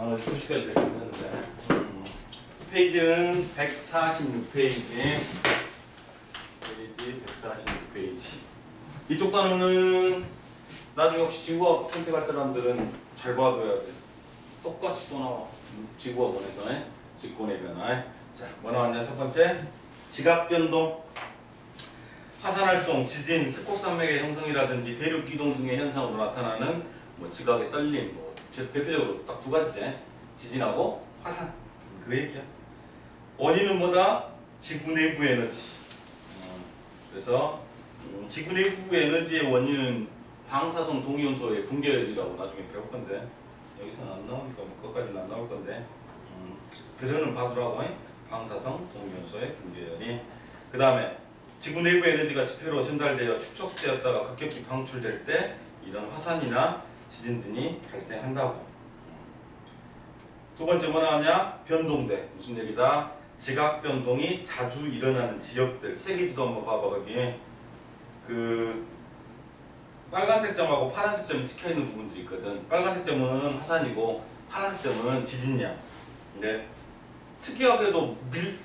2시까지 됐는데 페이지는 146페이지. 페이지 146페이지. 이쪽 단어는 나중에 혹시 지구과학 선택할 사람들은 잘 봐둬야 돼. 똑같이 또 나와. 지구학원에서 직권의 변화. 자, 뭐 나왔냐? 첫 번째, 지각 변동. 화산활동, 지진, 스콕산맥의 형성이라든지 대륙 이동 등의 현상으로 나타나는 뭐 지각의 떨림, 뭐 대표적으로 딱 두 가지지. 지진하고 화산. 그 얘기야. 원인은 뭐다? 지구 내부 에너지. 그래서 지구 내부 에너지의 원인은 방사성 동위원소의 붕괴율이라고 나중에 배울 건데 여기서는 안 나오니까 뭐 그것까지는 안 나올 건데 들으는 봐두라고. 방사성 동위원소의 붕괴율이. 그 다음에 지구 내부 에너지가 지표로 전달되어 축적되었다가 급격히 방출될 때 이런 화산이나 지진 등이 발생한다고. 두 번째 뭐 나왔냐? 변동대. 무슨 얘기다? 지각 변동이 자주 일어나는 지역들. 세계지도 한번 봐봐. 거기 그 빨간색 점하고 파란색 점이 찍혀있는 부분들이 있거든. 빨간색 점은 화산이고 파란색 점은 지진이야. 근데 특이하게도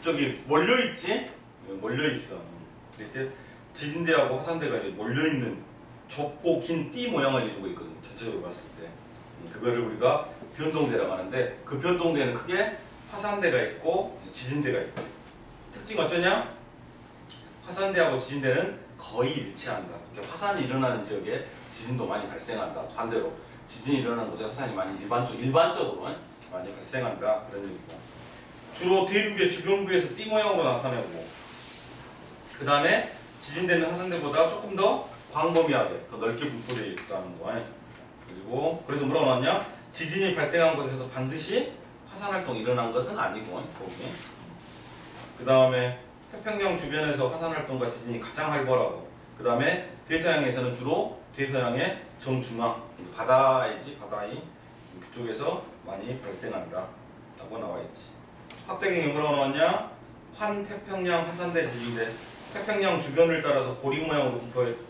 저기 몰려있지? 몰려있어. 이렇게 지진대하고 화산대가 이제 몰려있는 좁고 긴 띠 모양을 이루고 있거든. 전체적으로 봤을 때. 그거를 우리가 변동대라고 하는데 그 변동대는 크게 화산대가 있고 지진대가 있고. 특징 어쩌냐? 화산대하고 지진대는 거의 일치한다. 화산이 일어나는 지역에 지진도 많이 발생한다. 반대로 지진이 일어나는 곳에 화산이 많이 일반적으로 많이 발생한다. 그런 얘기고. 주로 대륙의 주변부에서 띠 모양으로 나타내고, 그 다음에 지진대는 화산대보다 조금 더 광범위하게 더 넓게 분포되어 있다는 거. 그리고 그래서 뭐라고 나왔냐? 지진이 발생한 곳에서 반드시 화산활동이 일어난 것은 아니고. 그 다음에 태평양 주변에서 화산활동과 지진이 가장 활발하고, 그 다음에 대서양에서는 주로 대서양의 정중앙, 바다이지, 바다이 그쪽에서 많이 발생한다 라고 나와있지. 확대경이 뭐라고 나왔냐? 환태평양 화산대 지진대. 태평양 주변을 따라서 고리 모양으로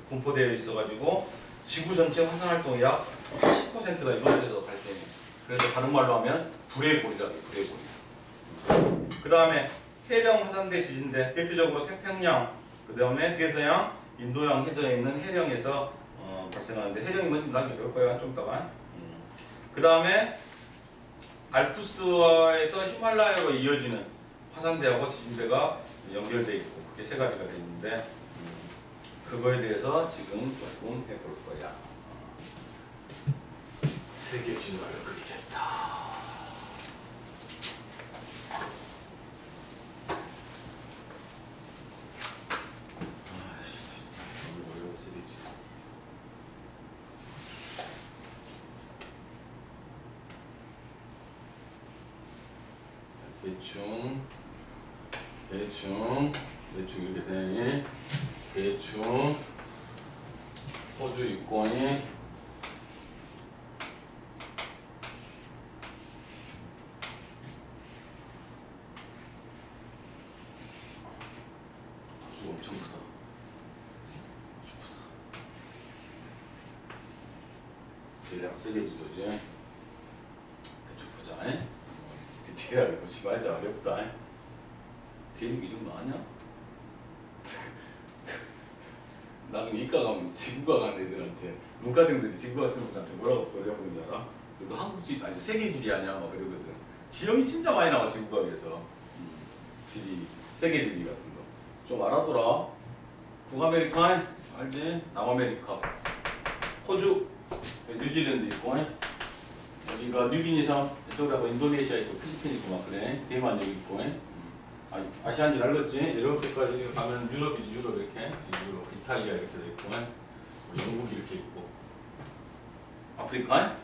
분포되어 있어가지고 지구 전체 화산활동이 약 10%가 이곳에서 발생해. 그래서 다른 말로 하면 불의 고리라고 해. 불의 고리. 그 다음에 해령 화산대 지진대. 대표적으로 태평양, 그 다음에 대서양, 인도양 해저에 있는 해령에서 발생하는데, 해령이 뭔지 나중에 배울 거야. 좀 이따가. 그 다음에 알프스에서 히말라야로 이어지는 화산대하고 지진대가 연결되어 있고, 그게 세 가지가 되어 있는데 그거에 대해서 지금 조금 해볼 거야. 세계 진화를 그리겠다. 대충 이렇게 되니 대충 호주 이권이 호주 엄청 크다. 대략 세계지도지. 대충 보자. 디테일하게 보지 말자. 어렵다. 대륙 이 정도 아냐? 나중에 이과 가면 지구과 가는 애들한테, 문과생들이 지구과 쓰는 분한테 뭐라고 놀려보는 줄 알아? 너 한국지 아니 세계지리 아냐? 막 그러거든. 지형이 진짜 많이 나와 지구과에서. 지리, 세계지리 같은 거. 좀 알아둬라. 북아메리카 알지? 남아메리카, 호주, 뉴질랜드 있고, 여기가 뉴기니섬, 이쪽으로 인도네시아 있고 필리핀 있고 막 그래. 대만 여기 있고. 아시아인지 알겠지? 이렇게까지 가면 유럽이지. 유럽 이렇게 유럽, 이탈리아 이렇게 돼 있고, 영국이 이렇게 있고, 아프리카.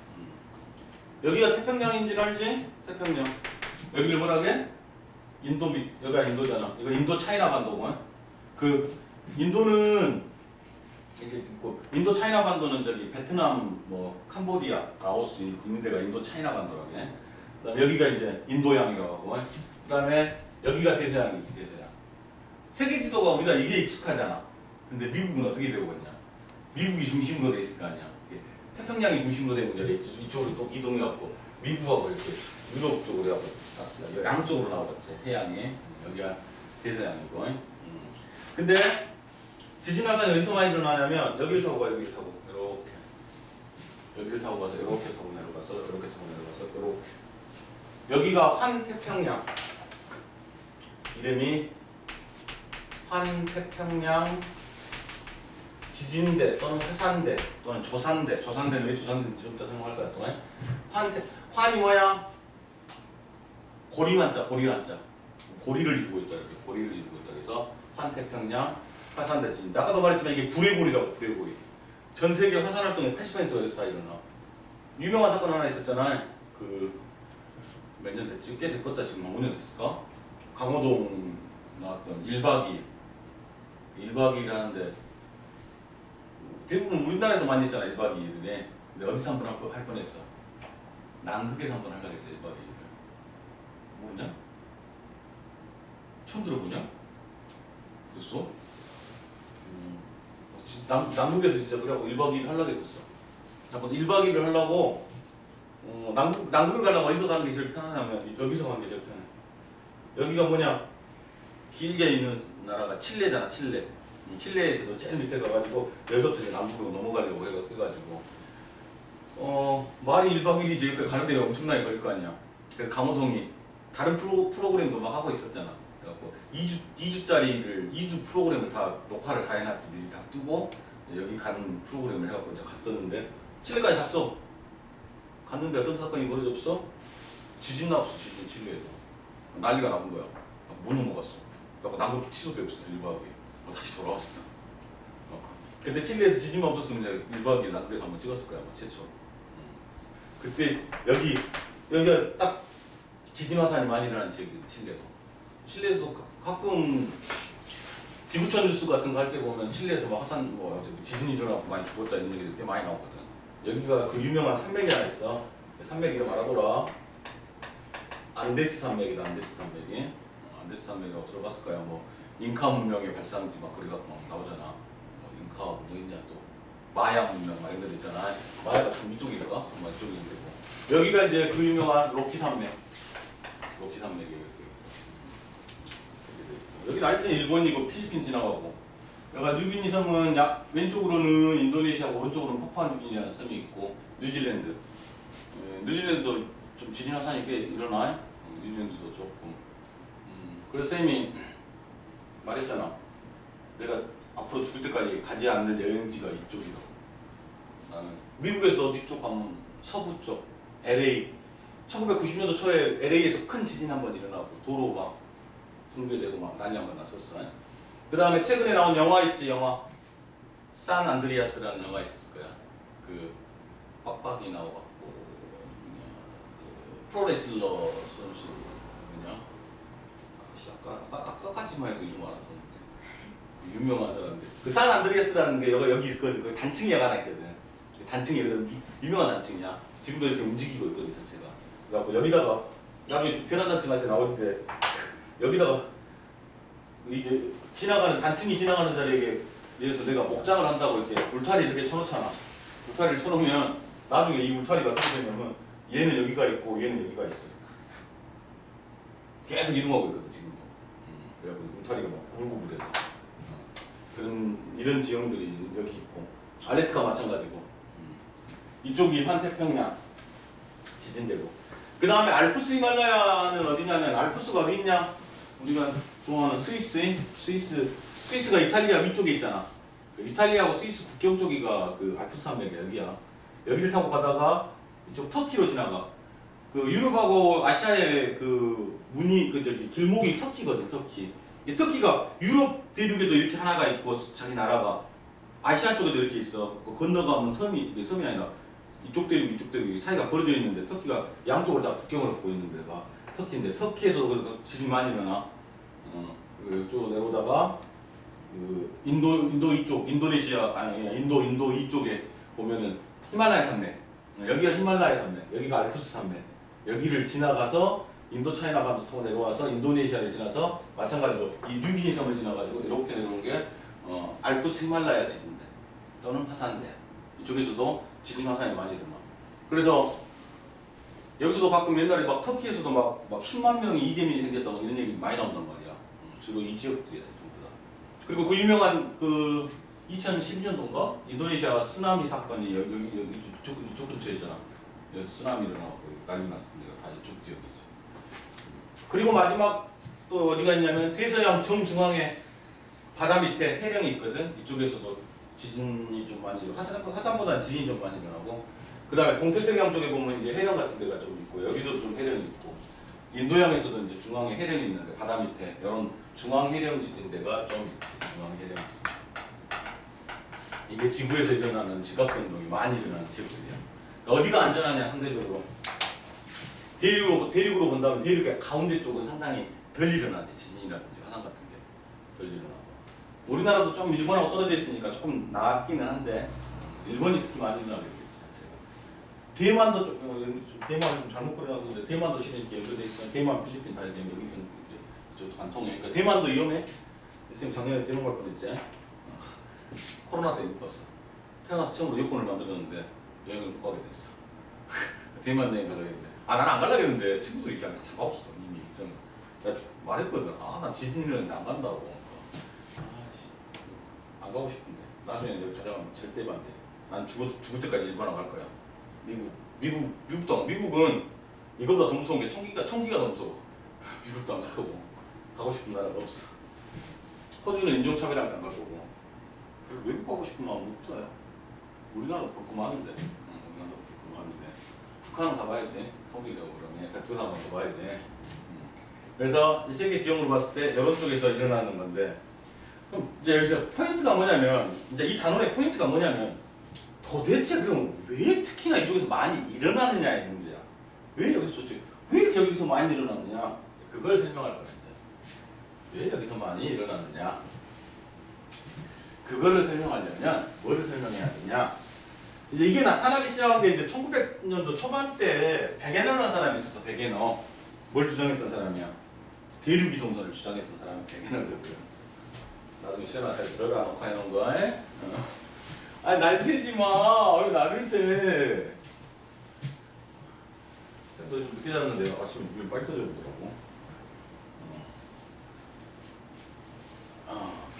여기가 태평양인지는 알지? 태평양. 여기를 뭐라게? 인도 밑, 여기가 인도잖아. 이거 인도 차이나 반도고. 그 인도는 이게 있고, 인도 차이나 반도는 저기 베트남, 뭐 캄보디아, 라오스 있는 데가 인도 차이나 반도라게. 그다음에 여기가 이제 인도양이라고 하고, 그다음에 여기가 대서양이지. 대서양. 세계 지도가 우리가 이게 익숙하잖아. 근데 미국은 어떻게 되고 있냐? 미국이 중심으로 돼 있을 거 아니야. 태평양이 중심으로 되고 이쪽으로 또 이동해갖고 미국하고 이렇게 유럽 쪽으로 하고 쌌어요. 양쪽으로 나오겠지. 해양이 여기가 대서양이고. 근데 지진 화산이 어디서 많이 일어나냐면 여기를 타고 가 여기를 타고 이렇게 여기를 타고 가서 이렇게 타고 내려가서 이렇게 타고 내려가서 이렇게 여기가 환태평양 이름이 환태평양 지진대 또는 회산대 또는 조산대 조산대는 왜 조산대인지 좀 이따 설명할 거야. 환이 뭐야? 고리환자 고리환자 고리를 이루고 있다 이렇게 고리를 이루고 있다 그래서 환태평양 화산대 지진대. 아까도 말했지만 이게 불의 고리라고 불의 고리. 전 세계 화산 활동의 80%가 여기서 다 일어나. 유명한 사건 하나 있었잖아. 그 몇 년 됐지? 꽤 됐겠다 지금 한 5년 됐을까? 강호동 나왔던 1박 2일 1박 2일 하는데 대부분 우리나라에서 많이 했잖아 1박 2일에. 근데 어디서 한번 할 뻔했어. 남극에서 한번 하려고 했어 1박 2일을. 뭐냐? 처음 들어보냐? 그랬어? 남극에서 진짜 그래갖고 1박 2일 하려고 했었어. 한번 1박 2일을 하려고 남극을 가려면 어디서 가는 게 제일 편하냐면 여기서 가는 게 제일 편해. 여기가 뭐냐? 길게 있는 나라가 칠레잖아 칠레. 칠레에서도 제일 밑에 가가지고 여기서부터 이제 남극으로 넘어가려고 해가지고 말이 1박 2일이지 여기까지 가는 데가 엄청나게 걸릴 거 아니야. 그래서 강호동이 다른 프로그램도 막 하고 있었잖아. 그래갖고 2주 프로그램을 다 녹화를 다 해놨지. 미리 다 뜨고 여기 가는 프로그램을 해갖고 이제 갔었는데 칠레까지 갔어. 갔는데 어떤 사건이 벌어졌어? 지진 나왔어. 지진 칠레에서 난리가 나는 거야. 못 넘어갔어. 그래갖고 남극 취소돼 없어 1박 2일. 다시 돌아왔어. 그때 칠레에서 지진만 없었으면 이제 1박 2일 남극에서 한번 찍었을 거야 아마 최초. 그때 여기가 딱 지진 화산이 많이 일어난 지역이 칠레도. 칠레에서 가끔 지구촌 뉴스 같은 거 할 때 보면 칠레에서 막 화산 지진이 일어나고 많이 죽었다 이런 얘기들 꽤 많이 나오거든. 여기가 그 유명한 산맥이 하나 있어. 그 산맥 이름 알아보라. 안데스 산맥이다. 안데스 산맥이. 안데스 산맥이라고 들어봤을 거야. 뭐 잉카 문명의 발상지 막 그래갖고 막 나오잖아. 잉카 뭐 있냐 또 마야 문명 막 이런 데 있잖아. 마야가 좀 이쪽이라가? 뭐 이쪽인데 뭐. 여기가 이제 그 유명한 로키 산맥. 로키 산맥이에요. 여기는 알지? 일본이고 필리핀 지나가고. 그러니까 뉴기니 섬은 왼쪽으로는 인도네시아고 오른쪽으로는 파푸아뉴기니라는 섬이 있고 뉴질랜드. 뉴질랜드도 좀 지진 화산이 꽤 일어나. 뉴질랜드도 조금. 그래서 쌤이 말했잖아. 내가 앞으로 죽을 때까지 가지 않을 여행지가 이쪽이라고. 나는 미국에서 어디 쪽 가면 서부 쪽 LA. 1990년도 초에 LA에서 큰 지진 한번 일어나고 도로 막 붕괴되고 막 난리 한번 났었어. 그 다음에 최근에 나온 영화 있지, 영화. 산 안드리아스라는 영화 있었을 거야. 그 빡빡이 나와갖고 프로레슬러 선수 뭐냐? 아까까지만 해도 이름 알았었는데 유명한 사람인데 그 산 안드리아스라는 게 여기 있거든. 그 단층이 하나 있거든. 단층이 유명한 단층이야. 지금도 이렇게 움직이고 있거든 자체가. 그래갖고 여기다가 나중에 변환 단층 할 때 나올 때 여기다가 이제 단층이 지나가는 자리에 대해서 내가 목장을 한다고 이렇게 울타리 이렇게 쳐놓잖아. 울타리를 쳐놓으면 나중에 이 울타리가 어떻게 되냐면 얘는 여기가 있고 얘는 여기가 있어. 계속 이동하고 있거든 지금도. 그래갖고 울타리가 막 구불구불해서 이런 지형들이 여기 있고 알래스카 마찬가지고. 이쪽이 환태평양 지진대고. 그 다음에 알프스 히말라야는 어디냐면 알프스가 어디 있냐? 우리가 좋아하는 스위스가 이탈리아 위쪽에 있잖아. 이탈리아하고 스위스 국경 쪽이가 그 알프스 산맥이야. 여기야. 여기를 타고 가다가 이쪽 터키로 지나가. 그 유럽하고 아시아의 그 길목이 터키거든. 터키. 터키가 유럽 대륙에도 이렇게 하나가 있고 자기 나라가 아시아 쪽에도 이렇게 있어. 그 건너가면 섬이 아니라 이쪽 대륙 사이가 벌어져 있는데 터키가 양쪽을 다 국경을 갖고 있는 데가 터키인데 터키에서 지진 많이 일어나. 이쪽으로 내려오다가 그 인도 이쪽에 보면은 히말라야 산맥. 여기가 히말라야 산맥. 여기가 알프스 산맥. 여기를 지나가서 인도 차이나 반도 타고 내려와서 인도네시아를 지나서 마찬가지로 이 뉴기니 섬을 지나가지고 이렇게 내려온 게 알프스 히말라야 지진대 또는 화산대. 이쪽에서도 지진 화산이 많이 일어나. 그래서 여기서도 가끔 옛날에 막 터키에서도 막 10만 명이 이재민이 생겼다고 이런 얘기 많이 나온단 말이야. 주로 이 지역들이에요, 전부 다. 그리고 그 유명한 그 2012년도인가 인도네시아 쓰나미 사건이 여기 이쪽 근처에 있잖아. 여기서 쓰나미 일어나고 난리 났을 때가 다 이쪽 지역이지. 그리고 마지막 또 어디가 있냐면 대서양 정중앙에 바다 밑에 해령이 있거든. 이쪽에서도 지진이 좀 많이 일어나고 화산보다는 지진이 좀 많이 일어나고, 그 다음에 동태평양 쪽에 보면 이제 해령 같은 데가 좀 있고, 여기도 좀 해령이 있고, 인도양에서도 이제 중앙에 해령이 있는데 바다 밑에 이런 중앙 해령 지진대가 좀 있지. 중앙 해령 지진. 이게 지구에서 일어나는 지각 변동이 많이 일어나는 지역들이야. 어디가 안전하냐 상대적으로. 대륙으로 본다면 대륙의 가운데 쪽은 상당히 덜 일어나지. 지진이라든지 화산 같은 게 덜 일어나고. 우리나라도 좀 일본하고 떨어져 있으니까 조금 낫기는 한데 일본이 특히 많이 일어나겠지 자체가. 대만도 대만 좀 잘못 그려놔서 근데 대만도 실은 이렇게 연결돼 있어. 대만, 필리핀 다 이렇게 이쪽도 안 통해. 그러니까 대만도 위험해. 선생님 작년에 대만 갈 뻔했지. 코로나 때문에 못 갔어. 태어나서 처음으로 여권을 만들었는데 여행을 못 가게 됐어. 대만 여행 가려고 했는데 나는 안 가려고 했는데 친구들이 그냥 다 잡아없어. 이미 일정. 내가 말했거든. 난 지진 일어났는데 안 간다고. 안 가고 싶은데 나중에 여기 가자면 절대 반대. 난 죽을 때까지 일본 안 갈 거야. 미국은 이거보다 더 무서운 게 총기가 더 무서워. 미국도 안 갈 거고. 가고 싶은 나라가 없어. 호주는 인종차별하게 안 갈 거고. 외국 가고 싶은 마음 없어요. 우리나라도 볼 거 많은데. 우리나라도 볼 거 많은데. 북한은 가봐야지. 통일되고 그러면 백두산 한번 가봐야지. 그래서 이 세계 지형으로 봤을 때 여러 쪽에서 일어나는 건데, 그럼 이제 여기서 포인트가 뭐냐면, 이제 이 단원의 포인트가 뭐냐면, 도대체 그럼 왜 특히나 이쪽에서 많이 일어나느냐의 문제야. 왜 이렇게 여기서 많이 일어나느냐? 그걸 설명할 거야. 왜 여기서 많이 일어나느냐? 그거를 설명하려면 뭐를 설명해야 되냐? 이제 이게 나타나기 시작한 게 이제 1900년도 초반 때 베게너라는 사람이 있었어. 베게너. 뭘 주장했던 사람이야? 대륙 이동선을 주장했던 사람이 베게너거든. 나중에 시험에 잘 들어라. 녹화해놓은 거. 아니 날 새지 마. 왜 나를 새? 너 좀 늦게 잤는데 아침에 물이 빨리 떠져보더라고.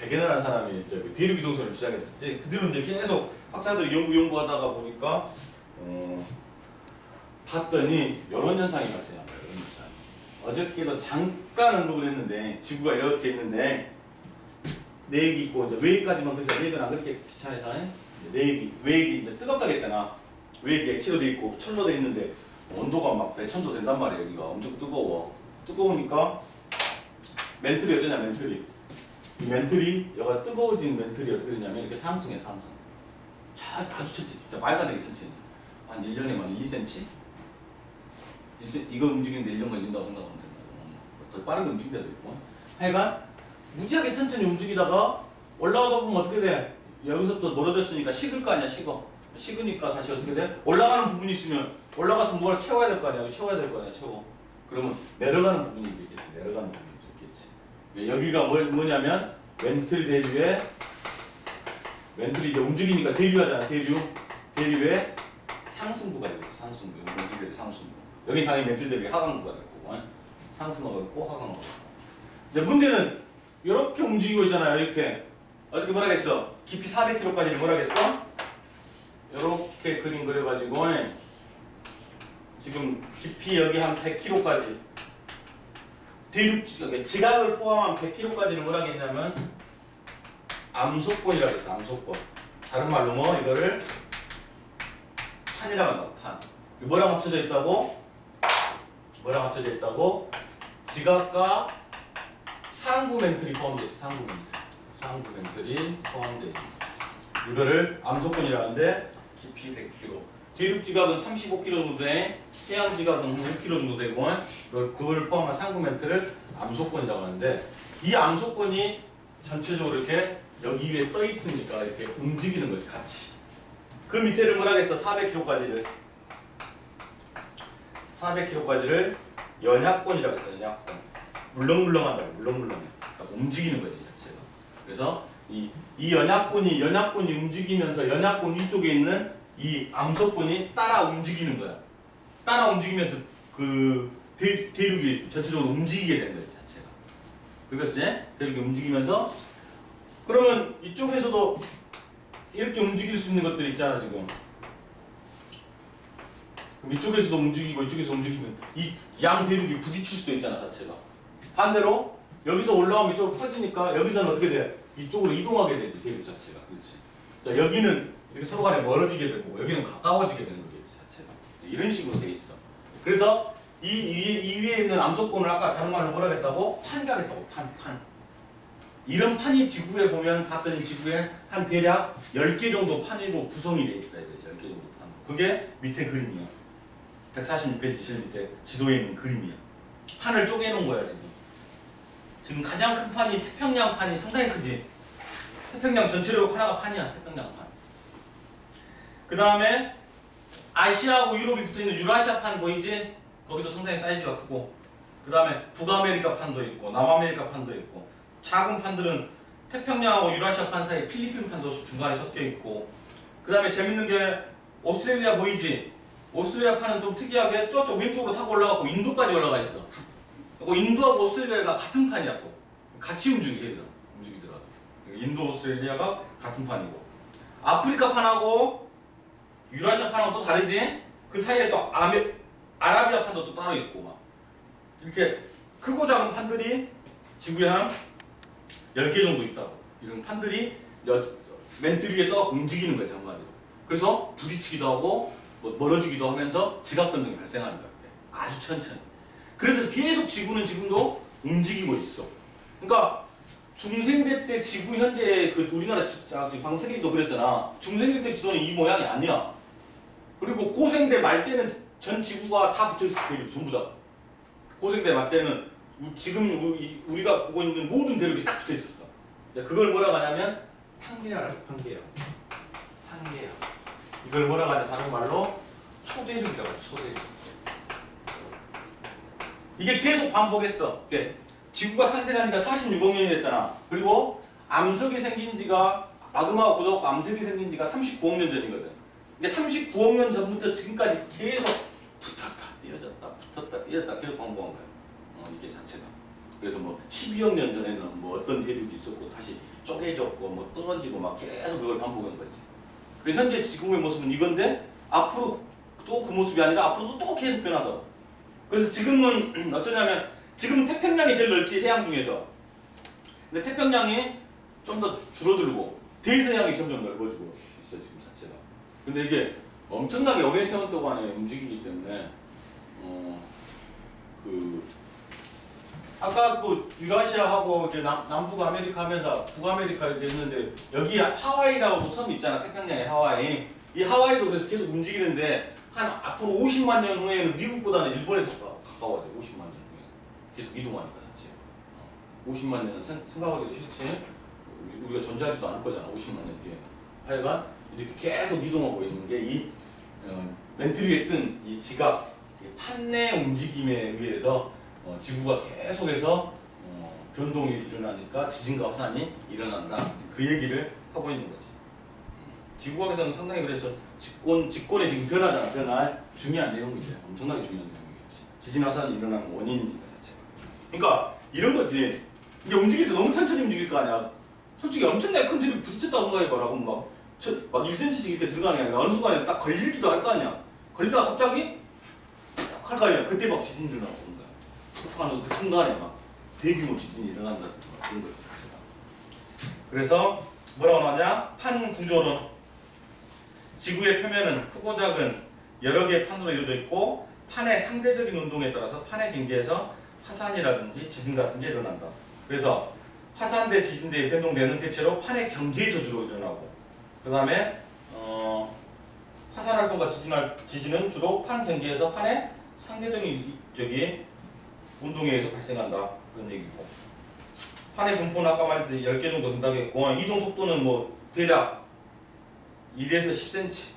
베게너라는 사람이 저기 대륙 이동선을 주장했었지. 그 뒤로 이제 계속 학자들이 연구하다가 보니까 봤더니 이런 현상이 발생한 거예요. 이런 현상. 어저께도 잠깐 언급을 했는데 지구가 이렇게 있는데 내액이 있고 이제 외액까지만 그래서 내액은 안 그렇게 귀찮아서 외액이 이제 뜨겁다고 했잖아. 외액이 액체로 돼 있고 철로 돼 있는데 온도가 막 100,000도 된단 말이에요. 여기가 엄청 뜨거워. 뜨거우니까 멘틀이 어쩌냐 멘틀이. 이 멘틀이 여기가 뜨거워진 멘틀이 어떻게 되냐면 이렇게 상승해 상승. 아주 천천히 진짜 말도 안 되게 천천히. 한 1년에 만 2cm? 이거 움직이는데 1년 걸린다고 생각하면 된다. 더 빠르게 움직일 때도 있고. 하여간 무지하게 천천히 움직이다가 올라가다 보면 어떻게 돼? 여기서부터 멀어졌으니까 식을 거 아니야 식어. 식으니까 다시 어떻게 돼? 올라가는 부분이 있으면 올라가서 뭘 채워야 될 거 아니야. 채워야 될 거 아니야 채워. 그러면 내려가는 부분이 있겠지. 내려가는 부분이 있겠지. 여기가 뭐냐면 멘틀 대류에 멘틀이 이제 움직이니까 대류하잖아. 대류에 상승부가 되겠어. 상승부. 멘틀 상승부. 여기 당연히 멘틀 대류에 하강부가 될 거고. 상승하고 있고 하강하고 있고. 이제 문제는 이렇게 움직이고 있잖아요. 이렇게. 어저께 뭐라 했어? 깊이 400km까지는 뭐라 했어? 이렇게 그림 그려가지고 지금 깊이 여기 한 100km까지 대륙 지각을 포함한 100km까지는 뭐라 했냐면 암소권이라고 했어. 암소권. 다른 말로 뭐 이거를 판이라고 한다고. 판. 뭐랑 합쳐져 있다고? 뭐랑 합쳐져 있다고? 지각과 상부 멘틀이 포함되어 있어. 상부 멘틀이 포함되어 있어. 이거를 암소권이라는데 깊이 100km. 대륙 지각은 35km 정도 돼. 해양 지각은 5km 정도 되고 그걸 포함한 상부 멘틀을 암소권이라고 하는데, 이 암소권이 전체적으로 이렇게 여기 위에 떠 있으니까 이렇게 움직이는 거지 같이. 그 밑에를 뭐라 했어? 400km까지를 연약권이라고 했어. 연약권. 물렁물렁한다. 물렁물렁해. 그러니까 움직이는 거지 자체가. 그래서 이 연약권이 움직이면서 연약권 위쪽에 있는 이 암소권이 따라 움직이는 거야. 따라 움직이면서 그 대륙이 전체적으로 움직이게 되는 거지 자체가. 그렇지? 대륙이 움직이면서 그러면 이쪽에서도 이렇게 움직일 수 있는 것들이 있잖아 지금. 그럼 이쪽에서도 움직이고 이쪽에서 움직이면 이 양 대륙이 부딪힐 수도 있잖아 자체가. 반대로 여기서 올라오면 이쪽으로 퍼지니까 여기서는 어떻게 돼? 이쪽으로 이동하게 되지 대륙 자체가. 그렇지? 그러니까 여기는 이렇게 서로 간에 멀어지게 되고 여기는 가까워지게 되는 거겠지 자체가. 이런 식으로 돼 있어. 그래서 이 위에 있는 암석권을 아까 다른 말로 뭐라 했다고? 판이라고 했다고. 판. 이런 판이 지구에 보면 봤더니 지구에 한 대략 10개 정도 판으로 구성이 돼 있다. 10개 정도 판. 그게 밑에 그림이야. 146페이지 제일 밑에 지도에 있는 그림이야. 판을 쪼개놓은 거야 지금. 지금 가장 큰 판이 태평양 판이 상당히 크지. 태평양 전체로 하나가 판이야. 태평양 판. 그 다음에 아시아하고 유럽이 붙어있는 유라시아 판 보이지? 거기도 상당히 사이즈가 크고 그 다음에 북아메리카 판도 있고 남아메리카 판도 있고 작은 판들은 태평양하고 유라시아 판 사이에 필리핀 판도 중간에 섞여 있고 그 다음에 재밌는 게 오스트레일리아 보이지? 오스트레일리아 판은 좀 특이하게 저쪽 왼쪽으로 타고 올라가고 인도까지 올라가 있어. 그리고 인도하고 오스트레일리아가 같은 판이야 또. 같이 움직이더라고. 인도 오스트레일리아가 같은 판이고 아프리카 판하고 유라시아 판하고 또 다르지? 그 사이에 또 아라비아 판도 또 따로 있고 막 이렇게 크고 작은 판들이 지구에 한 10개 정도 있다고. 이런 판들이 멘트 위에 떠 움직이는 거지 한마디로. 그래서 부딪히기도 하고 뭐 멀어지기도 하면서 지각 변동이 발생하는 거야. 아주 천천히. 그래서 계속 지구는 지금도 움직이고 있어. 그러니까 중생대 때 지구 현재 그 우리나라 방금 세계지도 그랬잖아. 중생대 때 지도는 이 모양이 아니야. 그리고 고생대 말 때는 전 지구가 다 붙어있을 대륙 전부 다. 고생대 말 때는 지금 우리가 보고 있는 모든 대륙이 싹 붙어있었어. 그걸 뭐라고 하냐면 판게아라고. 판게아. 이걸 뭐라고 하냐 다른 말로 초대륙이라고 해. 초대륙. 이게 계속 반복했어. 지구가 탄생한 지가 46억 년이 됐잖아. 그리고 암석이 생긴 지가 마그마가 굳어갖고 암석이 생긴 지가 39억 년 전이거든. 근데 39억 년 전부터 지금까지 계속 붙었다 띄어졌다 계속 반복한 거야. 이게 자체가. 그래서 뭐 12억 년 전에는 뭐 어떤 대륙이 있었고 다시 쪼개졌고 뭐 떨어지고 막 계속 그걸 반복한 거지. 그래서 현재 지구의 모습은 이건데 앞으로 또 그 모습이 아니라 앞으로도 또 계속 변하더라고. 그래서 지금은 어쩌냐면 지금 태평양이 제일 넓지 해양 중에서. 근데 태평양이 좀 더 줄어들고 대서양이 점점 넓어지고 있어 지금 자체가. 근데 이게 엄청나게 오리엔탈 동안에 움직이기 때문에 아까 뭐 유라시아하고 이제 남북 아메리카 하면서 북아메리카 있는데 여기 하와이라고 섬 있잖아. 태평양의 하와이. 이 하와이도 그래서 계속 움직이는데 한 앞으로 50만 년 후에는 미국보다는 일본에 더 가까워져. 50만 년 후에 계속 이동하니까 자체. 50만 년은 생각하기도 싫지. 우리가 존재하지도 않을 거잖아. 50만 년 뒤에는. 하여간 이렇게 계속 이동하고 있는 게 이 멘트 위에 뜬 이 지각, 판의 움직임에 의해서 지구가 계속해서 변동이 일어나니까 지진과 화산이 일어난다. 그 얘기를 하고 있는 거지. 지구학에서는 상당히 그래서 직권의 지금 변화잖아. 변화의 중요한 내용이죠. 엄청나게 중요한 내용이겠지. 지진 화산이 일어나는 원인이니까 자체가. 그러니까 이런 거지. 이게 움직일 때 너무 천천히 움직일 거 아니야. 솔직히 엄청나게 큰 대륙이 부딪혔다고 생각해봐라. 그럼 막 1cm씩 이렇게 들어가는 게 아니라 어느 순간에 딱 걸리기도 할 거 아니야. 걸리다가 갑자기 푹 할 거 아니야. 그때 막 지진이 일어나는 거야. 푹 하면서 그 순간에 막 대규모 지진이 일어난다. 그런 거지. 그래서 뭐라고 나오냐? 판 구조론. 지구의 표면은 크고 작은 여러 개의 판으로 이루어져 있고 판의 상대적인 운동에 따라서 판의 경계에서 화산이라든지 지진 같은 게 일어난다. 그래서 화산대, 지진대에 변동되는 대체로 판의 경계에서 주로 일어나고 그 다음에 화산 활동과 지진은 주로 판 경계에서 판의 상대적인 운동에 의해서 발생한다. 그런 얘기고 판의 분포는 아까 말했듯이 10개 정도 된다고 했고 이동 속도는 뭐 대략 1에서 10cm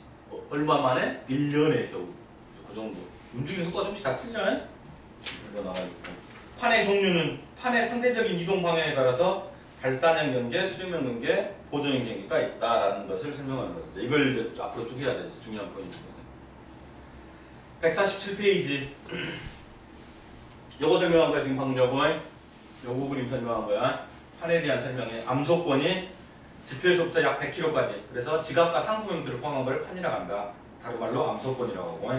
얼마 만에? 1년에 겨우 그 정도. 움직이는 속도가 조금씩 다 틀려. 이거 나와있고 판의 종류는 판의 상대적인 이동 방향에 따라서 발산형 경계, 수렴형 경계, 보정형 경계가 있다라는 것을 설명하는 거죠. 이걸 이제 앞으로 쭉 해야 되지. 중요한 포인트거든. 147페이지. 요거 설명한 거야 지금 방금 요거 그림 설명한 거야. 판에 대한 설명에 암소권이 지표에서부터 약 100kg까지. 그래서 지갑과 상품형들을 포함한 걸 판이라고 한다. 다른 말로 암소권이라고 하고.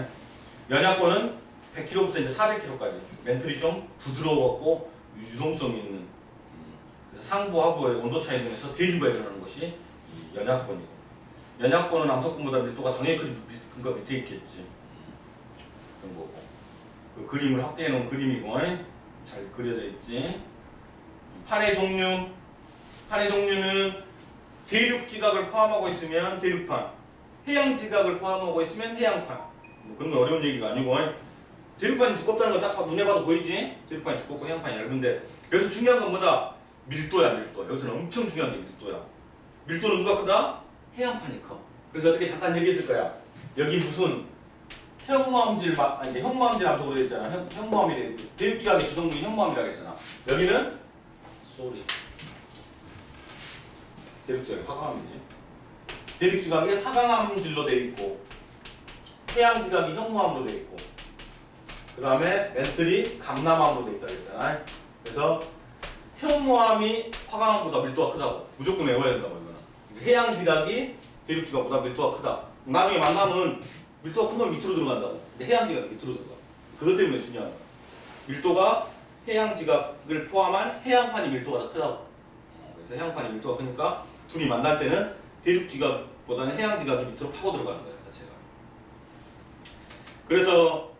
연약권은 100kg부터 이제 400kg까지. 멘틀이 좀 부드러웠고 유동성 있는. 그래서 상부 하부의 온도 차이 등에서 대류가 일어나는 것이 이 연약권이고. 연약권은 암소권보다 밀도가 당연히 근거 밑에 있겠지. 그런 거고. 그 그림을 확대해 놓은 그림이고 잘 그려져 있지. 판의 종류는 대륙 지각을 포함하고 있으면 대륙판, 해양 지각을 포함하고 있으면 해양판. 뭐 그런 건 어려운 얘기가 아니고 대륙판이 두껍다는 거 딱 눈에 봐도 보이지? 대륙판이 두껍고 해양판이 얇은데 여기서 중요한 건 뭐다? 밀도야 밀도. 여기서는 엄청 중요한 게 밀도야. 밀도는 누가 크다? 해양판이 커. 그래서 어떻게 잠깐 얘기했을 거야. 여기 무슨 현무암질 암석으로 되어 있잖아. 현무암이 되어 있지. 대륙 지각의 주성분이 현무암이라고 했잖아. 여기는 대륙 지각이 화강암이지. 대륙 지각이 화강암질로 되어 있고 해양 지각이 현무암으로 되어 있고 그 다음에 멘틀이 감남암으로 되어 있다고 했잖아. 그래서 현무암이 화강암보다 밀도가 크다고 무조건 외워야 된다고 이거는. 해양 지각이 대륙 지각보다 밀도가 크다. 나중에 만나면 밀도가 크면 밑으로 들어간다고. 근데 해양 지각이 밑으로 들어가. 그것 때문에 중요한 거야. 밀도가 해양 지각을 포함한 해양판이 밀도가 더 크다고. 그래서 해양판이 밀도가 크니까 둘이 만날 때는 대륙 지각보다는 해양 지각이 밑으로 파고 들어가는 거야 자체가. 그래서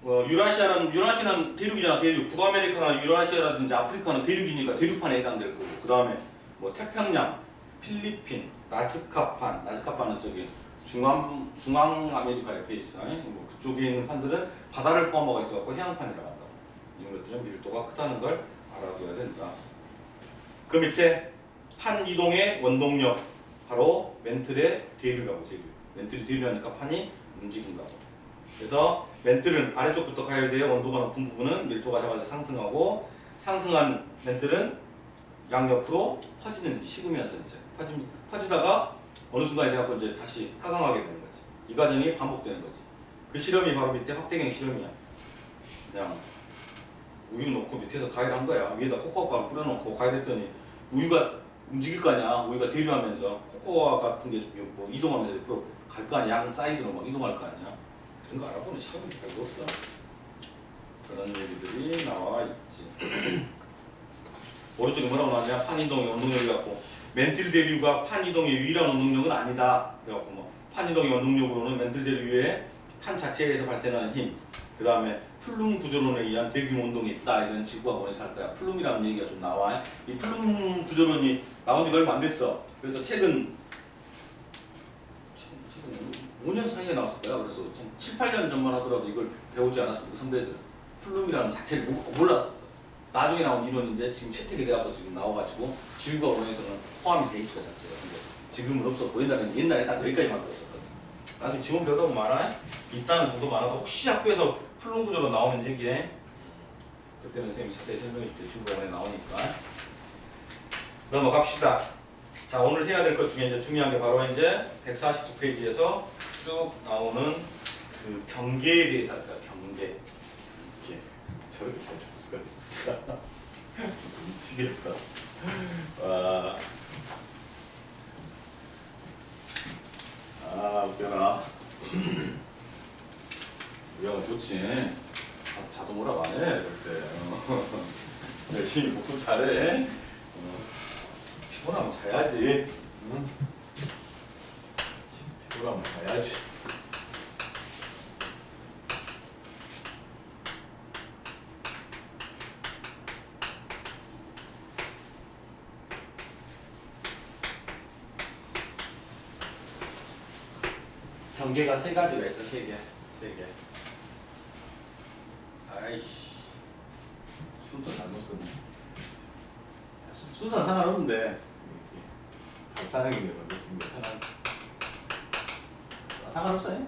유라시아는 대륙이잖아. 대륙. 북아메리카나 유라시아라든지 아프리카는 대륙이니까 대륙판에 해당될 거고. 그 다음에 뭐 태평양, 필리핀, 나즈카판은 저기 중앙아메리카 옆에 있어. 뭐 그쪽에 있는 판들은 바다를 포함하고 있어갖고 해양판이라고 한다. 이런 것들은 밀도가 크다는 걸 알아둬야 된다. 그 밑에 판 이동의 원동력, 바로 멘틀의 대류라고. 멘틀이 대류하니까 판이 움직인다고. 그래서 멘틀은 아래쪽부터 가야 돼요. 온도가 높은 부분은 밀도가 작아서 상승하고, 상승한 멘틀은 양옆으로 퍼지는지 식으면서 이제 퍼지다가 어느 순간에 돼갖고 이제 다시 하강하게 되는 거지. 이 과정이 반복되는 거지. 그 실험이 바로 밑에 확대경 실험이야. 그냥 우유 넣고 밑에서 가열한 거야. 위에다 코코아 가루 뿌려놓고 가열했더니 우유가 움직일 거 아니야. 우유가 대류하면서 코코아 같은 게 뭐 이동하면서 옆으로 갈 거 아니야. 양 사이드로 막 이동할 거 아니야. 그런 거 알아보는 시간이 별로 없어. 그런 얘기들이 나와 있지. 오른쪽에 뭐라고 나왔냐? 판 이동의 원동력이 갖고 멘틀 대류가 판 이동의 유일한 원동력은 아니다. 그래갖고 뭐 판 이동의 원동력으로는 멘틀 대류의 판 자체에서 발생하는 힘, 그 다음에 플룸 구조론에 의한 대규모 운동이 있다. 이건 지구가 원해서 할 거야. 플룸이라는 얘기가 좀 나와. 이 플룸 구조론이 나온 지가 얼마 안 됐어. 그래서 최근 5년 사이에 나왔을 거야. 그래서 7, 8년 전만 하더라도 이걸 배우지 않았을 때 선배들은 플룸이라는 자체를 몰랐었어. 나중에 나온 이론인데 지금 채택이 돼갖고 지금 나와가지고 지구가 원에서는 포함이 돼 있어 자체가. 근데 지금은 없어. 옛날에 딱 여기까지 만들었었거든. 나중에 지원 배우다 보면 알아? 있다는 정도 많아서 혹시 학교에서 플룸 구조로 나오는 얘기에 그때는 선생님이 자세히 설명해 줄게. 지구가 원에 나오니까. 넘어갑시다. 자, 오늘 해야 될 것 중에 이제 중요한 게 바로 이제 149페이지에서 쭉 나오는 그 경계에 대해서 할 거야. 경계. 저렇게 잘 줄 수가 있을까? 미치겠다. 와. 웃겨라. 우리가 좋지. 자동으로 안 해, 절대. 열심히 복습 잘해. 피곤하면 자야지. 응? 피곤하면 자야지. 경계가 세 가지가 있어, 세 개. 아이씨. 순서 잘못 썼네. 순서는 상관없는데. 발상하게 만들었습니다. 상관없어요?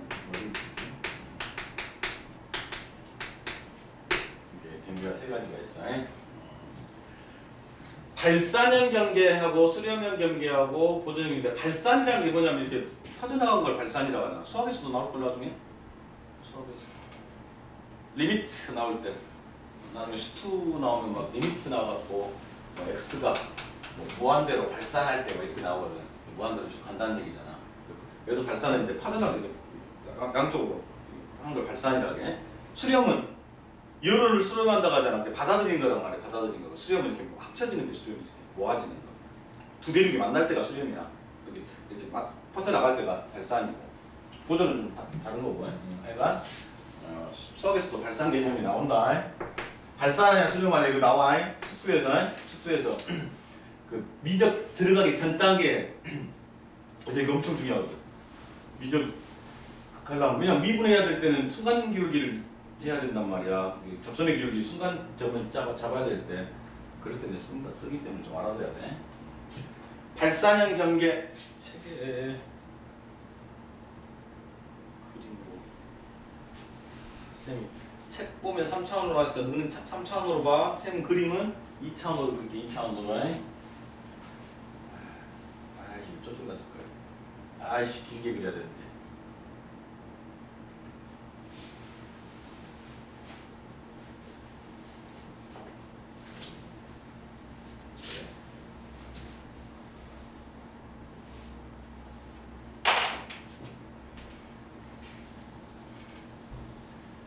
이게 경계가 세 가지가 있어. 발산형 경계하고 수렴형 경계하고 보존형 경계. 발산이라는 게 뭐냐면 이렇게 퍼져나간 걸 발산이라고 하나. 수학에서도 나올 걸 나중에? 수학에서. 리미트 나올 때 나는 수2 나오면 막 리미트 나와갖고 뭐 x가 뭐 무한대로 발산할 때 뭐 이렇게 나오거든. 무한대로 쭉 간다는 얘기잖아. 그래서 발산은 이제 파전하게 양쪽으로 한 걸 발산이라게. 수렴은 열을 수렴한다고 하잖아. 받아들이는 거란 말이야. 받아들이는 거. 수렴은 이렇게 합쳐지는 게 수렴이지. 모아지는 거. 두 대륙이 만날 때가 수렴이야. 이렇게 막 퍼져나갈 때가 발산이고. 보조는 좀 다른 거고. 하여간 수학에서도 발산 개념이 나온다. 발산이나 수렴하냐 이거 나와. 수투에서 그 미적 들어가기 전 단계 이거 엄청 중요하거든. 미적 하려면 왜냐면 미분해야 될 때는 순간 기울기를 해야 된단 말이야. 접선의 기울기 순간점을 잡아야 될 때 그럴 때 이제 쓰기 때문에 좀 알아둬야 돼. 발산형 경계 책에 그림으로 쌤이 책 보면 3차원으로 하시니까 너는 3차원으로 봐. 쌤 그림은 2차원으로 그렇게 2차원으로 해. 아이 저쪽 갔을 거야. 아이씨 길게 그려야 되는데.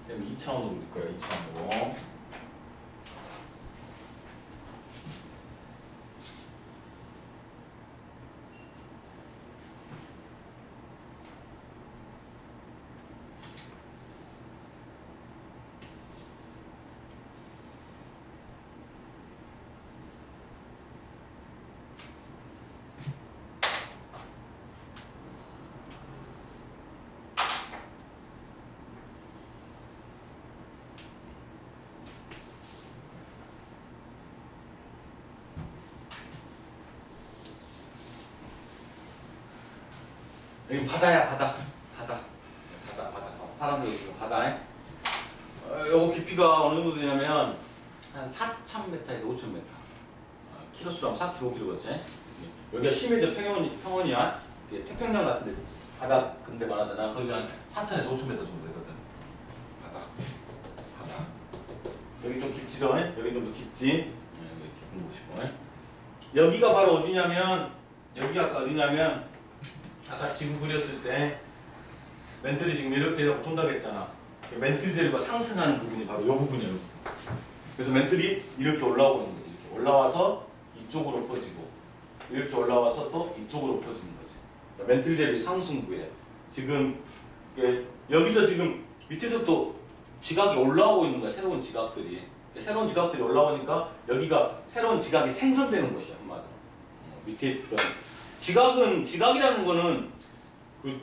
쌤 2차원으로 그릴 거야. 2차원으로. 여기 바다야. 파란색 바다. 요거 깊이가 어느 정도 되냐면 한 4,000m에서 5,000m. 키로수로 하면 4km, 여기가 심해적 평원이야. 태평양 같은데 바다 근대 많아잖아. 거기가 한 4,000에서 5,000m 정도 되거든. 바다. 여기 좀 깊지도. 여기 좀 더 깊지. 여기 깊은 곳이고. 여기가 바로 어디냐면 아까 지금 그렸을 때 멘틀이 지금 이렇게 해서 돈다고 했잖아. 멘틀 재료가 상승하는 부분이 바로 이 부분이에요. 그래서 멘틀이 이렇게 올라오고 있는 거지. 이렇게 올라와서 이쪽으로 퍼지고 이렇게 올라와서 또 이쪽으로 퍼지는 거지. 그러니까 멘틀 재료의 상승부에 지금 여기서 지금 밑에서부터 지각이 올라오고 있는 거야. 새로운 지각들이. 새로운 지각들이 올라오니까 여기가 새로운 지각이 생성되는 것이야. 한마디로. 밑에 있던 지각이라는 거는 그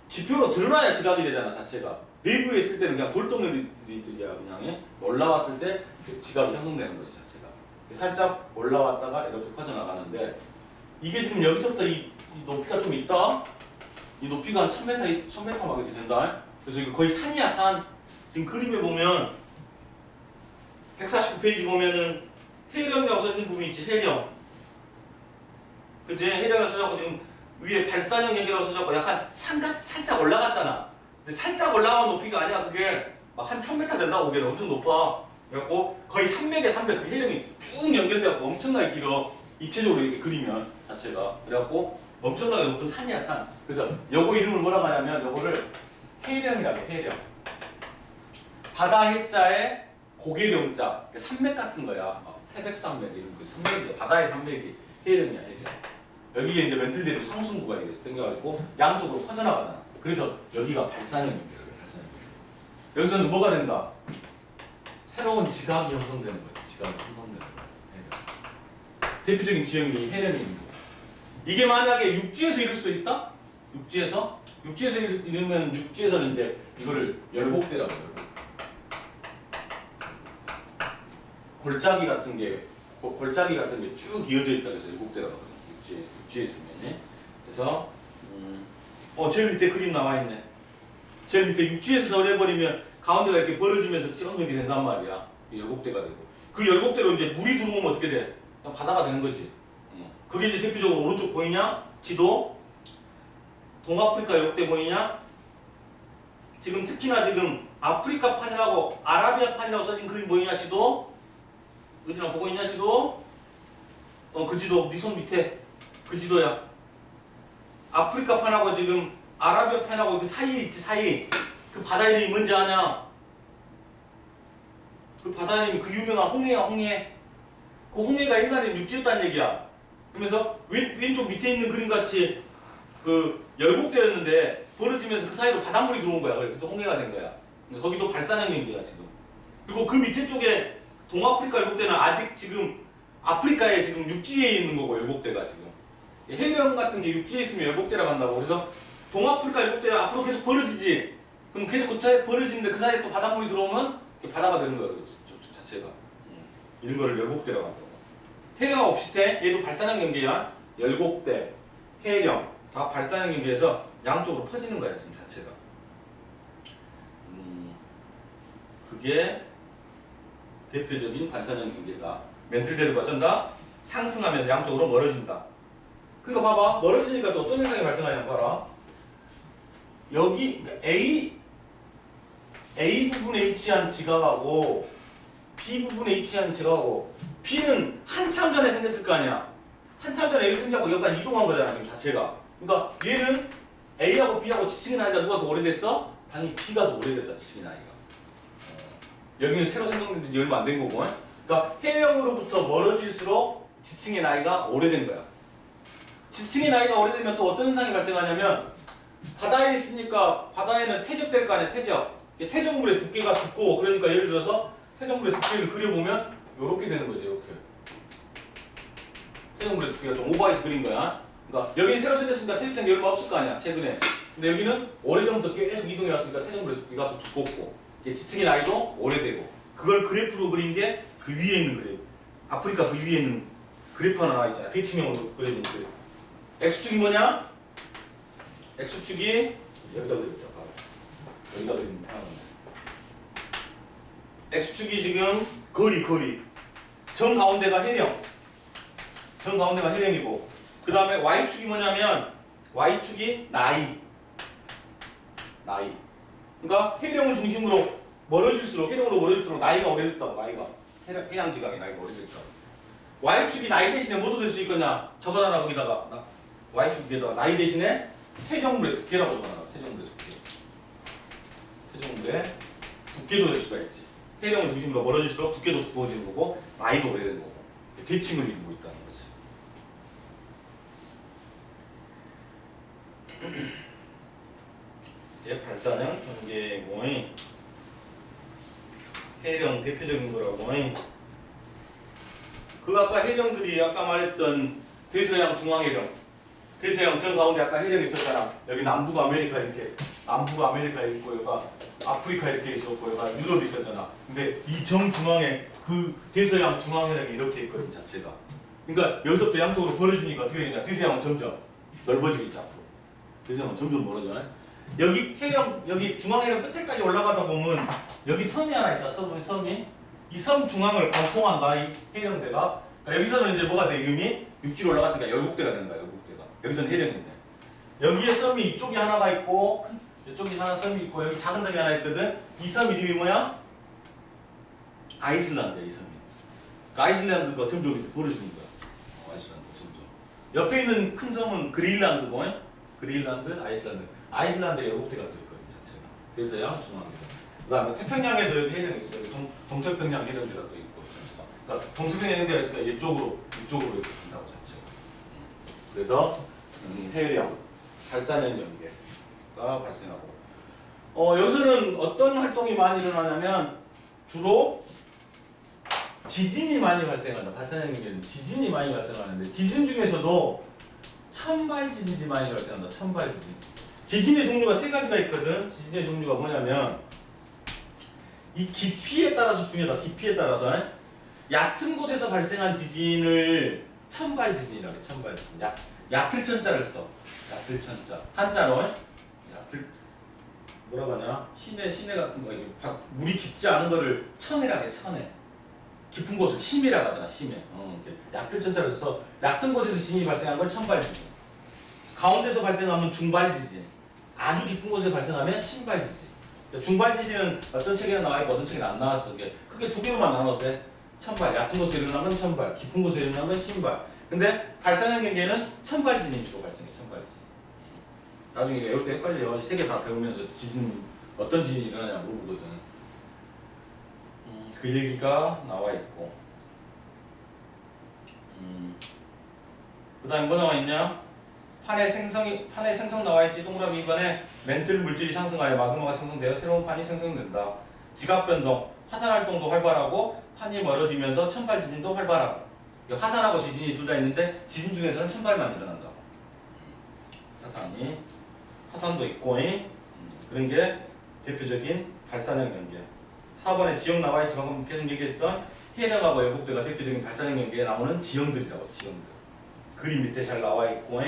지표로 드러나야 지각이 되잖아. 자체가 내부에 있을 때는 그냥 돌덩이들이야. 그냥 올라왔을 때 지각이 형성되는 거지. 자체가 살짝 올라왔다가 이렇게 퍼져나가는데 이게 지금 여기서부터 이 높이가 좀 있다. 이 높이가 한 1000m 막 이렇게 된다. 그래서 이거 거의 산이야. 산. 지금 그림에 보면 149페이지 보면은 해령이라고 써있는 부분이 있지. 해령. 그치? 해령이라고 써있고 지금 위에 발산형 연계라고 써있고 약간 살짝 올라갔잖아. 근데 살짝 올라간 높이가 아니야. 그게 막 한 1000m 된다고. 그게 엄청 높아. 그래갖고 거의 300이야. 300. 그 해령이 쭉 연결돼갖고 엄청나게 길어. 입체적으로 이렇게 그리면 자체가. 그래갖고 엄청나게 높은 산이야. 산. 그래서 요거 이름을 뭐라고 하냐면 요거를 해령이라고 해. 해령. 바다 해자에 고개령자. 산맥 같은 거야. 태백산맥 이런 거. 산맥이야. 바다의 산맥이 해령이야. 해령. 여기에 이제 멘틀대로 상승구가 이렇게 생겨가지고 양쪽으로 퍼져나가잖아. 그래서 여기가 발산형입니다. 여기서는 뭐가 된다? 새로운 지각이 형성되는 거지. 지각이 형성되는 거야. 대표적인 지형이 해령입니다. 이게 만약에 육지에서 이룰 수도 있다? 육지에서 이루면 육지에서는 이제 이거를 열곡대라고 해요. 골짜기 같은 게 쭉 이어져 있다 그래서 열곡대라고 하거든요. 육지에 있으면. 그래서 제일 밑에 그림 나와 있네. 제일 밑에 육지에서 절해버리면 가운데가 이렇게 벌어지면서 ጭ어놓게 된단 말이야. 열곡대가 되고. 그 열곡대로 이제 물이 들어오면 어떻게 돼? 그냥 바다가 되는 거지. 그게 이제 대표적으로 오른쪽 보이냐? 지도. 동아프리카 열곡대 보이냐? 지금 특히나 지금 아프리카판이라고 아라비아판이라고 써진 그게 뭐냐 지도? 어디나 보고 있냐 지도? 그 지도 네 손 밑에 그 지도야. 아프리카판하고 지금 아라비아판하고 그 사이에 있지 사이. 그 바다 이름이 뭔지 아냐? 그 바다 이름이 그 유명한 홍해야 홍해. 그 홍해가 옛날에 육지였다는 얘기야. 그러면서 왼쪽 밑에 있는 그림같이 그 열곡대였는데 벌어지면서 그 사이로 바닷물이 들어온 거야. 그래서 홍해가 된 거야. 거기도 발산형 연기야 지금. 그리고 그 밑에 쪽에 동아프리카 열곡대는 아직 지금 아프리카에 지금 육지에 있는 거고 열곡대가 지금. 해경 같은 게 육지에 있으면 열곡대라고 한다고. 그래서 동아프리카 열곡대가 앞으로 계속 벌어지지. 그럼 계속 그 사이에 벌어지는데 그 사이에 또 바닷물이 들어오면 바다가 되는 거야. 저 자체가. 이런 거를 열곡대라고 한다고. 해령하고 비슷해. 얘도 발산형 연계야. 열곡대, 해령 다 발산형 연계에서 양쪽으로 퍼지는 거야 지금 자체가. 그게 대표적인 발산형 연계다. 멘틀대로가 어쩐다? 상승하면서 양쪽으로 멀어진다. 그러니까 봐봐. 멀어지니까 또 어떤 현상이 발생하냐 봐라. 여기 A 부분에 위치한 지각하고 B 부분에 위치한 지각하고 B는 한참 전에 생겼을 거 아니야. 한참 전에 여기 생겼고 여기까지 이동한 거잖아 지금 자체가. 그러니까 얘는 A하고 B하고 지층의 나이가 누가 더 오래됐어? 당연히 B가 더 오래됐다 지층의 나이가. 여기는 새로 생성된 지 얼마 안 된 거고. 그러니까 해형으로부터 멀어질수록 지층의 나이가 오래된 거야. 지층의 나이가 오래되면 또 어떤 현상이 발생하냐면 바다에 있으니까 바다에는 퇴적될 거 아니야 퇴적. 퇴적물의 두께가 두꺼워. 그러니까 예를 들어서 퇴적물의 두께를 그려보면 요렇게 되는 거지 이렇게. 퇴적물의 두께가 좀 오버해서 그린 거야. 그러니까 여기는 새로 생겼으니까 퇴적된 게 얼마 없을 거 아니야 최근에. 근데 여기는 오래전부터 계속 이동해 왔으니까 퇴적물의 두께가 더 두껍고 지층의 나이도 오래되고. 그걸 그래프로 그린 게 그 위에 있는 그래프. 아프리카 그 위에 있는 그래프 하나 나와 있잖아. 대칭형으로 그려진 그래프. X축이 뭐냐? X축이 여기다 그려보자. 여기다 그립니다. X축이 지금 거리. 정 가운데가 해령. 정 가운데가 해령이고. 그 다음에 Y축이 뭐냐면 Y축이 나이. 그러니까 해령을 중심으로 멀어질수록 해령으로 멀어질수록 나이가 오래됐다고. 나이가 해양 지각의 나이가 오래됐다고. Y축이 나이 대신에 뭐도 될 수 있겠냐? 적어놔라 거기다가. Y축에다가 나이 대신에 퇴적물의 두께라고 적어놔라. 퇴적물의 두께. 퇴적물의 두께도 될 수가 있지. 해령을 중심으로 멀어질수록 두께도 두꺼워지는 거고 나이도 오래되는 거고. 대칭을 이루고 있다는 거지. 얘 발산형 전개고 해령 대표적인 거라고. 그 아까 해령들이 아까 말했던 대서양 중앙해령, 대서양 정 가운데 아까 해령이 있었잖아. 여기 남부가 아메리카 이렇게, 남부가 아메리카 있고 여기가 아프리카 이렇게 있었고 여기가 유럽이 있었잖아. 근데 이 정 중앙에 그 대서양 중앙해령이 이렇게 있거든 자체가. 그러니까 여기서부터 양쪽으로 벌어지니까 어떻게 되냐? 대서양은 점점 넓어지겠지 앞으로. 대서양은 점점 멀어져. 여기 해령, 여기 중앙해령 끝에까지 올라가다 보면 여기 섬이 하나 있다. 섬이 이 섬 중앙을 관통한다. 이 해령대가. 그러니까 여기서는 이제 뭐가 돼? 이름이 육지로 올라갔으니까 열곡대가 되는 거야. 열곡대가. 여기서는 해령인데. 여기에 섬이 이쪽이 하나가 있고 이쪽이 하나 섬이 있고 여기 작은 섬이 하나 있거든. 이 섬 이름이 뭐야? 아이슬란드야. 이 섬이. 그 아이슬란드가 점점 이렇게 벌어지는 거야. 아이슬란드 점점. 옆에 있는 큰 섬은 그린란드고. 그린란드, 아이슬란드에 열곡대가 또 있거든 자체가. 대서양 중앙해령. 그 다음에 태평양에도 여기 해령이 있어요. 동태평양 해령대가 또 있고 자체가. 그러니까 동태평양 해령대가 있으니까 이쪽으로 이렇게 된다고 자체가. 그래서 해령, 발산형 연계가 발생하고. 여기서는 어떤 활동이 많이 일어나냐면 주로 지진이 많이 발생한다. 발산형 연계는 지진이 많이 발생하는데 지진 중에서도 천발 지진이 많이 발생한다. 천발 지진. 지진의 종류가 세 가지가 있거든. 지진의 종류가 뭐냐면 이 깊이에 따라서 중요하다. 깊이에 따라서 얕은 곳에서 발생한 지진을 천발 지진이라고 해. 천발 지진. 얕을 천자를 써. 얕을 천자. 한자로 얕을 뭐라고 하냐? 시내 같은 거 이게 물이 깊지 않은 거를 천해라고 해. 천해. 깊은 곳을 심해라고 하잖아. 심해. 얕을 천자를 써서 얕은 곳에서 지진이 발생한 걸 천발 지진. 가운데서 발생하면 중발 지진. 아주 깊은 곳에 발생하면 신발 지진. 중발 지진은 어떤 책에는 나와 있고 어떤 책에는 안 나왔어. 이게 크게 두 개로만 나눴대. 천발, 얕은 곳에서 일어나면 천발, 깊은 곳에서 일어나면 신발. 근데 발산형 경계는 천발 지진이 주로 발생해. 천발 지진. 나중에 이렇게 헷갈려. 세 개 다 배우면서 지진 어떤 지진이 일어나냐 물어보거든. 그 얘기가 나와 있고. 그 다음에 뭐 나와 있냐? 판의 생성 나와 있지. 동그라미 2번에 멘틀 물질이 상승하여 마그마가 생성되어 새로운 판이 생성된다. 지각 변동, 화산 활동도 활발하고 판이 멀어지면서 천발 지진도 활발하고. 화산하고 지진이 둘 다 있는데 지진 중에서는 천발만 일어난다. 화산도 있고 그런 게 대표적인 발산형 경계. 4번에 지형 나와 있지. 방금 계속 얘기했던 해령하고 애국대가 대표적인 발산형 경계에 나오는 지형들이라고. 지형들. 그림 밑에 잘 나와 있고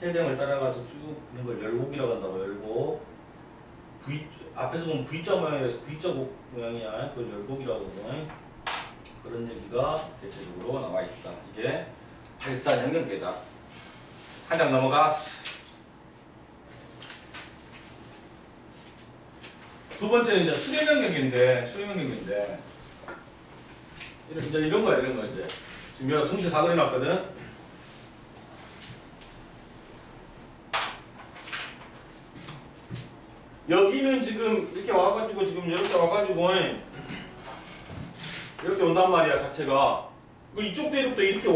해령을 따라가서 쭉 있는 걸 열곡이라고 한다고. 열곡. 앞에서 보면 V자 모양이라서 V자 모양이야. 그걸 열곡이라고 하고. 그런 얘기가 대체적으로 나와 있다. 이게 발산형 경계다. 한 장 넘어갔어. 두 번째는 이제 수렴형 경계인데, 이제 이런 거야, 이제. 지금 여기가 동시에 다 그려놨거든. 여기는 지금 이렇게 와가지고, 이렇게 온단 말이야, 자체가. 이쪽 대륙도 이렇게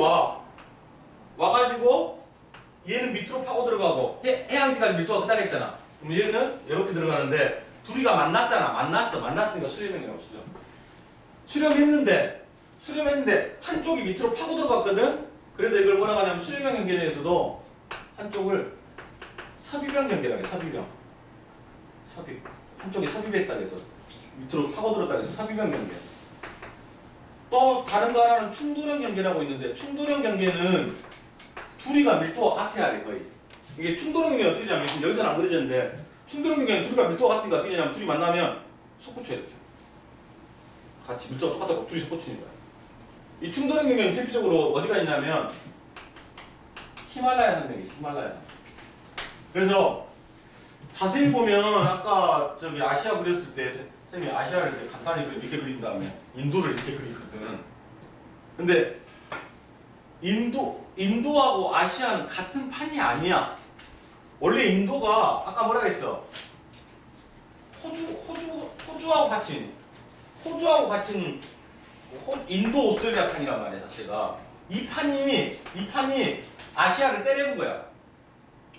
와가지고, 얘는 밑으로 파고 들어가고, 해양지각이 밀도가 크다고 했잖아. 그럼 얘는 이렇게 들어가는데, 둘이가 만났으니까 수렴형이라고. 수렴했는데 한쪽이 밑으로 파고 들어갔거든. 그래서 이걸 뭐라고 하냐면 수렴형 경계에서도 한쪽을 삽입형 경계라고 해. 삽입. 한쪽이 삽입했다고 해서 밑으로 파고 들었다고 해서 삽입형 경계. 또 다른 거 하나는 충돌형 경계라고 있는데, 충돌형 경계는 둘이가 밀도가 같아야 돼. 거의. 이게 충돌형 경계는 어떻게 되냐면 지금 여기서는 안 그려졌는데, 충돌형 경계는 둘이가 밀도가 같으니까 어떻게 되냐면 둘이 만나면 솟구쳐. 이렇게 같이 밀도가 똑같다고 둘이 솟구치는 거야. 이 충돌형 경계는 대표적으로 어디가 있냐면 히말라야 산맥이 있어. 히말라야 산맥. 그래서 자세히 보면 아까 저기 아시아 그렸을 때 선생님이 아시아를 이렇게 간단히 이렇게 그린 다음에 인도를 이렇게 그리거든. 근데 인도하고 아시아는 같은 판이 아니야. 원래 인도가 아까 뭐라 그랬어? 호주하고 같이 인도 오스트레일리아 판이란 말이야. 자체가 이 판이 아시아를 때려본 거야.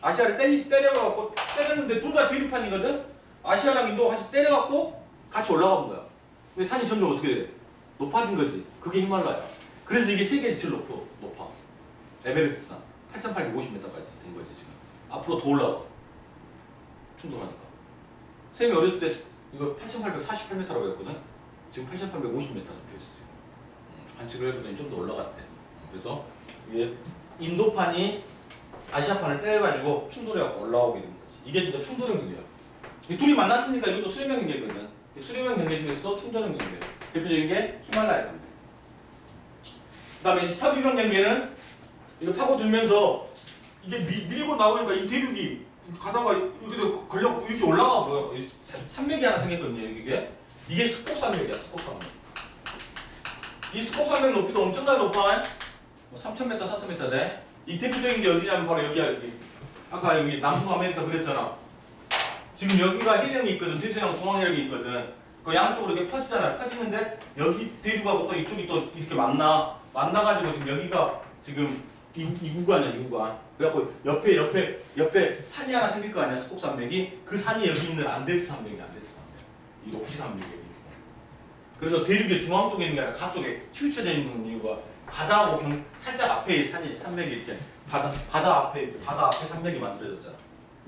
아시아를 때려갖고 때렸는데 둘 다 대륙판이거든. 아시아랑 인도가 같이 때려갖고 같이 올라가 본 거야. 근데 산이 점점 어떻게 돼? 높아진 거지. 그게 히말라야. 그래서 이게 세계에서 제일 높아. 에베레스트 산 8,850m까지 된 거지 지금. 앞으로 더 올라가. 충돌하니까. 선생님이 어렸을 때 이거 8,848m라고 했거든. 지금 8,850m 잡혀있어. 관측을 해보더니 좀 더 올라갔대. 그래서 이게 인도판이 아시아판을 떼가지고 충돌해갖고 올라오게 된 거지. 이게 진짜 충돌형 경계야. 둘이 만났으니까 이것도 수렴형 경계거든. 수렴형 경계 중에서도 충돌형 경계. 대표적인 게 히말라야 산맥. 그 다음에 삽입형 경계는 이거 파고들면서 이게 밀고 나오니까 이 대륙이 가다가 이렇게 걸려 이렇게 올라가 보여. 산맥이 하나 생겼거든요. 이게 스콕산맥이야. 스콕산맥. 이 스콕산맥 높이도 엄청나게 높아. 3,000m, 4,000m 돼. 이 대표적인 게 어디냐면 바로 여기야. 여기. 아까 여기 남부 아메리카 그랬잖아. 지금 여기가 해령이 있거든. 대서양 중앙해령이 있거든. 그 양쪽으로 이렇게 퍼지잖아. 퍼지는데 여기 대륙하고 또 이쪽이 또 이렇게 만나가지고 지금 여기가 지금 이 구간이야. 이 구간. 그래갖고 옆에 산이 하나 생길 거 아니야. 스콕산맥이. 그 산이 여기 있는 안데스 산맥이야. 안데스 산맥. 이 높이 산맥이. 그래서 대륙의 중앙 쪽에 있는 게 아니라 가쪽에 치우쳐져 있는 이유가 바다하고 살짝 앞에 산맥이 이렇게 바다 앞에 산맥이 만들어졌잖아.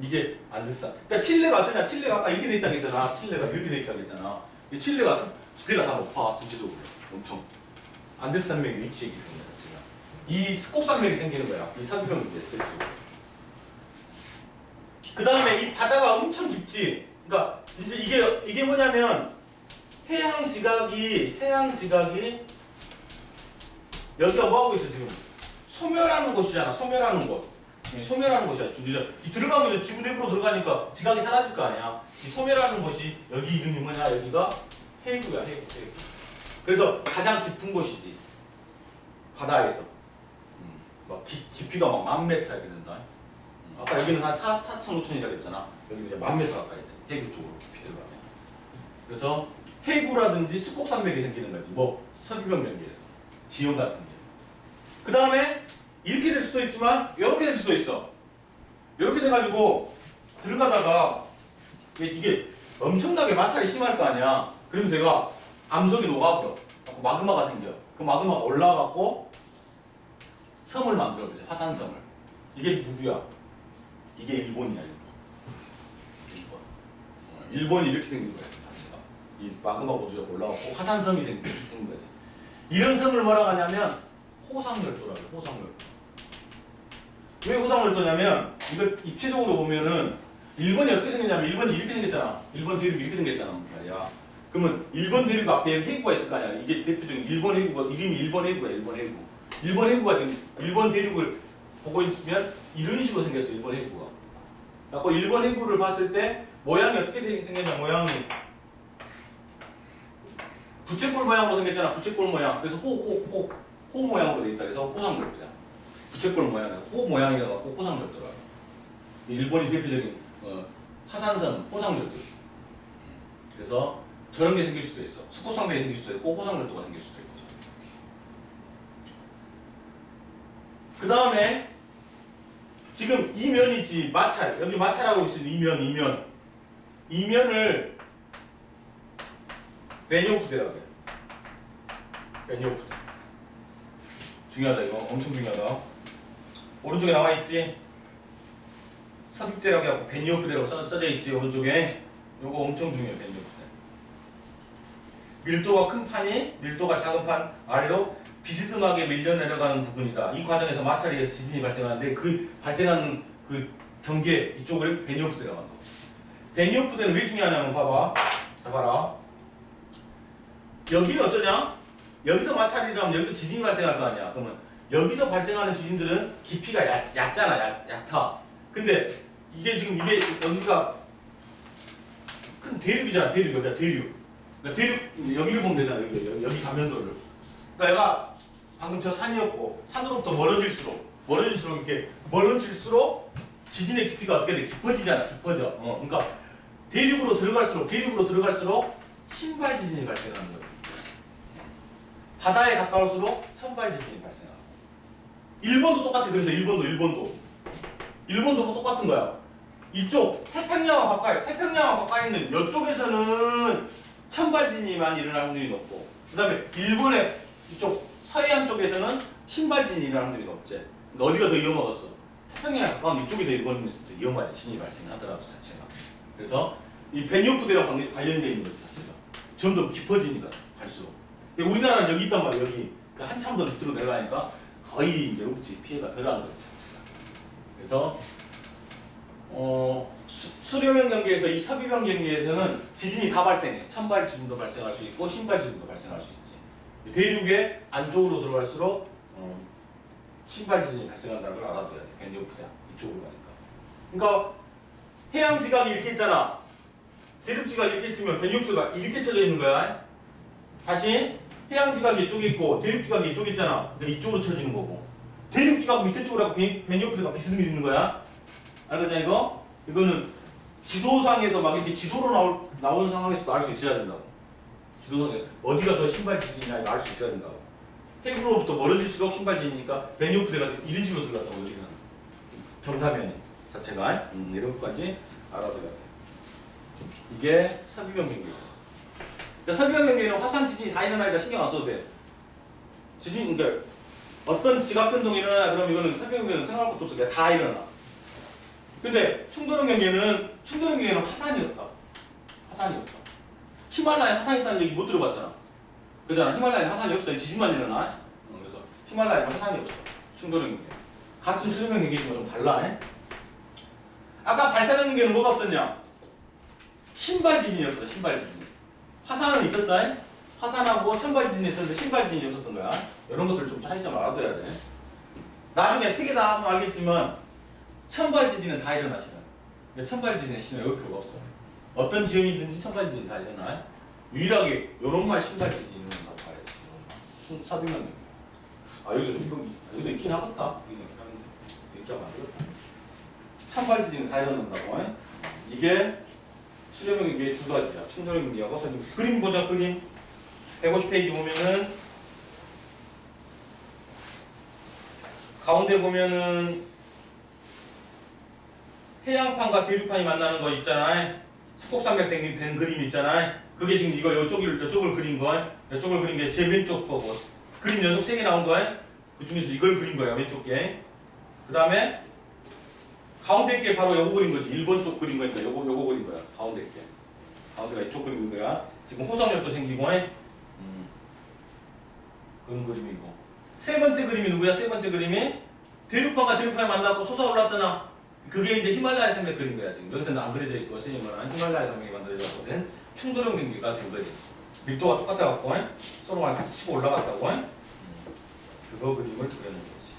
이게 안데스. 그러니까 칠레가 어쩌냐? 칠레가 아까 이렇게 돼 있다고 했잖아. 칠레가 이렇게 돼 있다고 했잖아. 이 칠레가 다 높아. 전체적으로 엄청. 안데스 산맥이 위치해 있기 때문에 이 스콕산맥이 생기는 거야. 이 삽입형 경계. 그 다음에 이 바다가 엄청 깊지. 그러니까 이제 이게 뭐냐면 해양 지각이 여기가 뭐 하고 있어 지금? 소멸하는 곳이잖아. 소멸하는 곳. 소멸하는 곳이야. 이 들어가면 이제 지구 내부로 들어가니까 지각이 사라질 거 아니야. 이 소멸하는 곳이 여기 이름이 뭐냐? 여기가 해구야, 해구. 그래서 가장 깊은 곳이지. 바다에서. 막 깊이가 막 10,000m 이렇게 된다. 아까 여기는 한 4,5천이라고 했잖아. 여기는 이제 10,000m 가까이 돼. 해구 쪽으로 깊이 들어가면. 그래서 해구라든지 습곡산맥이 생기는 거지. 뭐 서비병 경계에서 지형 같은 게. 그 다음에 이렇게 될 수도 있지만 이렇게 될 수도 있어. 이렇게 돼가지고 들어가다가 이게 엄청나게 마찰이 심할 거 아니야. 그러면서 얘가 암석이 녹아버려. 마그마가 생겨. 그 마그마가 올라가고 섬을 만들어버리죠. 화산섬을. 이게 누구야? 이게 일본이야. 일본이 이렇게 생긴 거야. 자체가. 이 마그마 고주가 올라가고 화산섬이 생긴 거지. 이런 섬을 뭐라고 하냐면 호상열도라고. 호상열도. 왜 호상열도냐면 이걸 입체적으로 보면은 일본이 어떻게 생겼냐면 일본이 이렇게 생겼잖아. 일본 대륙이 이렇게 생겼잖아 말이야. 그러면 일본 대륙 앞에 해구가 있을 거 아니야. 이게 대표적인 일본 해구가 이름이 일본 해구야. 일본 해구. 일본 해구가 지금 일본 대륙을 보고 있으면 이런 식으로 생겼어. 일본 해구가. 그래서 일본 해구를 봤을 때 모양이 어떻게 생겼냐. 모양이 부채꼴 모양으로 생겼잖아. 부채꼴 모양. 그래서 호 모양으로 돼 있다. 그래서 호상열도야. 부채꼴 모양이야. 호 모양이어갖고 호상열도라고. 일본이 대표적인 화산섬 호상열도지. 그래서 저런 게 생길 수도 있어. 습곡산맥이 생길 수도 있고 호상열도가 생길 수도 있고. 그 다음에 지금 이면이지 마찰. 여기 마찰하고 있으면 이면을 베니오프대라고 해. 베니오프대. 중요하다 이거. 엄청 중요하다. 오른쪽에 나와있지? 삽입대라고 해갖고 베니오프대라고 써져 있지. 오른쪽에. 요거 엄청 중요해. 베니오프대. 밀도가 큰 판이 밀도가 작은 판 아래로 비스듬하게 밀려 내려가는 부분이다. 이 과정에서 마찰에 의해서 지진이 발생하는데 그 발생하는 그 경계 이쪽을 베니오프대라고 한다. 베니오프대는 왜 중요하냐면 봐봐. 자 봐라. 여기는 어쩌냐? 여기서 마찰이 일어나면 여기서 지진이 발생할 거 아니야. 그러면 여기서 발생하는 지진들은 깊이가 얕잖아. 얕아. 근데 이게 지금 이게 여기가 큰 대륙이잖아. 대륙. 여기가 대륙. 그러니까 대륙 여기를 보면 되잖아. 여기 감면도를. 그러니까 얘가 방금 저 산이었고 산으로부터 멀어질수록 이렇게 멀어질수록 지진의 깊이가 어떻게 돼? 깊어지잖아. 깊어져. 그러니까 대륙으로 들어갈수록 신발 지진이 발생하는 거지. 바다에 가까울수록 천발 지진이 발생하고. 일본도 똑같아. 그래서 일본도 뭐 똑같은 거야. 이쪽 태평양과 가까이 있는 이쪽에서는 천발 지진이만 일어날 확률이 높고, 그 다음에 일본의 이쪽 서해안 쪽에서는 신발 지진이 일어날 확률이 높지. 그러니까 어디가 더 위험하겠어? 태평양에 가까운 이쪽이 더 일본은 진짜 위험하지. 지진이 발생하더라고 자체가. 그래서 이 베니오프대랑 관련되어 있는 거지 자체가. 점점 깊어지니까 갈수록. 우리나라는 여기 있단 말이야. 여기 한참 더 밑으로 내려가니까 거의 이제 피해가 덜한 거지 자체가. 그래서 수료면 경계에서 이 섭입형 경계에서는 지진이 다 발생해. 천발 지진도 발생할 수 있고 신발 지진도 발생할 수 있지. 대륙의 안쪽으로 들어갈수록 신발 지진이 발생한다는 걸 알아둬야 돼. 베니오프대 이쪽으로 가니까. 그러니까 해양 지각이 이렇게 있잖아. 대륙 지각이 이렇게 있으면 베니오프대가 이렇게 쳐져 있는 거야. 다시 해양 지각이 이쪽에 있고 대륙 지각이 이쪽에 있잖아. 그러니까 이쪽으로 쳐지는 거고. 대륙 지각 밑에 쪽으로 하고 베니오프대가 비스듬히 있는 거야. 알겠냐 이거? 이거는 지도상에서 막 이렇게 지도로 나오는 상황에서도 알 수 있어야 된다고. 지도상에 어디가 더 신발 지진이냐 이거 알 수 있어야 된다고. 해구로부터 멀어질수록 신발 지진이니까 베니오프대가 이런 식으로 들어갔다고 여기서는. 경사면이 자체가 이런 것까지 알아둬야 돼. 이게 섭입형 경계예요. 그러니까 섭입형 경계는 화산 지진이 다 일어나니까 신경 안 써도 돼. 지진 그러니까 어떤 지각 변동이 일어나냐 그러면 이거는 섭입형 경계는 생각할 것도 없어. 그냥 다 일어나. 근데 충돌형 경계는 화산이 없다. 히말라야 화산이 있다는 얘기 못 들어봤잖아. 그러잖아. 히말라야는 화산이 없어요. 지진만 일어나. 그래서 히말라야는 화산이 없어. 충돌형 경계. 같은 수렴형 경계지만 좀 달라. 아까 발산형 경계는 뭐가 없었냐? 신발 지진이 없어. 신발 지진. 화산은 있었어. 화산하고 천발 지진이 있었는데 신발 지진이 없었던 거야. 이런 것들 좀 차이점 알아둬야 돼. 나중에 세 개 다 하면 알겠지만 천발 지진은 다 일어나 실은. 그러니까 천발 지진의 신호 외울 필요가 없어. 어떤 지형이든지 천발 지진 다 일어나. 유일하게 요런 말 신발 지진이 일어난다고 봐야지. 사비면 여기도 좀 여기도 있긴 하겠다. 여기도 있긴 하는데 이렇게 하면 안 되겠다. 천발 지진은 다 일어난다고. 이게 수렴형 경계 두 가지야. 충돌형 경계하고 선임. 그림 보자. 그림 150페이지 보면은 가운데 보면은 해양판과 대륙판이 만나는 거 있잖아. 스콕산맥 된 그림 있잖아. 그게 지금 이거 이쪽을 그린 거야. 이쪽을 그린 게 제 왼쪽 거고. 그림 연속 3개 나온 거야. 그 중에서 이걸 그린 거야. 왼쪽 게. 그 다음에 가운데 게 바로 요거 그린 거지. 일본 쪽 그린 거니까 요거 그린 거야. 가운데 게. 가운데가 이쪽 그린 거야. 지금 호성역도 생기고 그런 그림이고. 세 번째 그림이 누구야? 세 번째 그림이 대륙판과 대륙판이 만나고 솟아올랐잖아. 그게 이제 히말라야 산맥 그린 거야. 지금 여기서는 안 그려져 있고 선생님 말하는 히말라야 산맥이 만들어졌거든. 충돌형 경계가 된 거지. 밀도가 똑같아갖고 서로 같이 치고 올라갔다고. 그거 그림을 그려놓은 거지.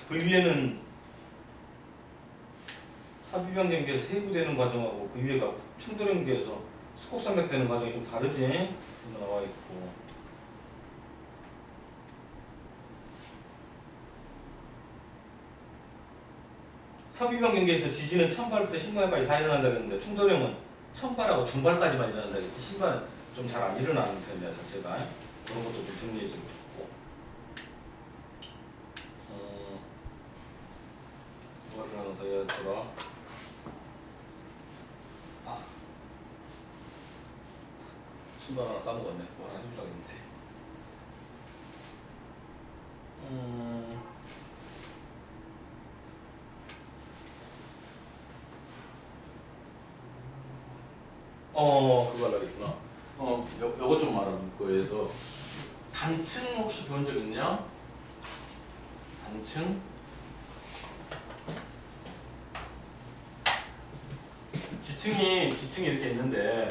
그 위에는 사비변 경계에서 해부되는 과정하고 그 위에가 충돌형 경계에서 스콕산맥 되는 과정이 좀 다르지. 나와 있고. 사비변 경계에서 지진은 1000발부터 10만발까지 다 일어난다 그랬는데 충돌형은 1000발하고 중발까지만 일어난다 그랬지. 신발은 좀 잘 안 일어나는 편이야 자체가. 그런 것도 좀 정리해주고 싶고. 뭐가 일어나서 해야 되더라. 신발 하나 까먹었네. 뭐 하나 해주려고 했는데. 그거 하려고 했구나. 요거 좀 말할 거에서 단층 혹시 본 적 있냐? 단층? 지층이 이렇게 있는데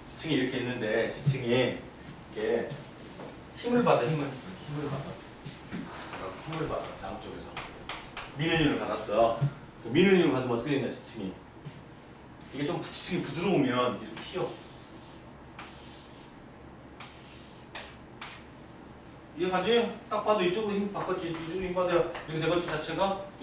지층이 이렇게 힘을 받아. 양쪽에서 미는 힘을 받았어. 미는 힘을 받으면 어떻게 되냐 지층이. 이게 좀 지층이 부드러우면 이렇게 휘어. 이해가지? 딱 봐도 이쪽으로 힘 바꿨지. 이쪽으로 힘 받아야 이렇게 되겠지 자체가.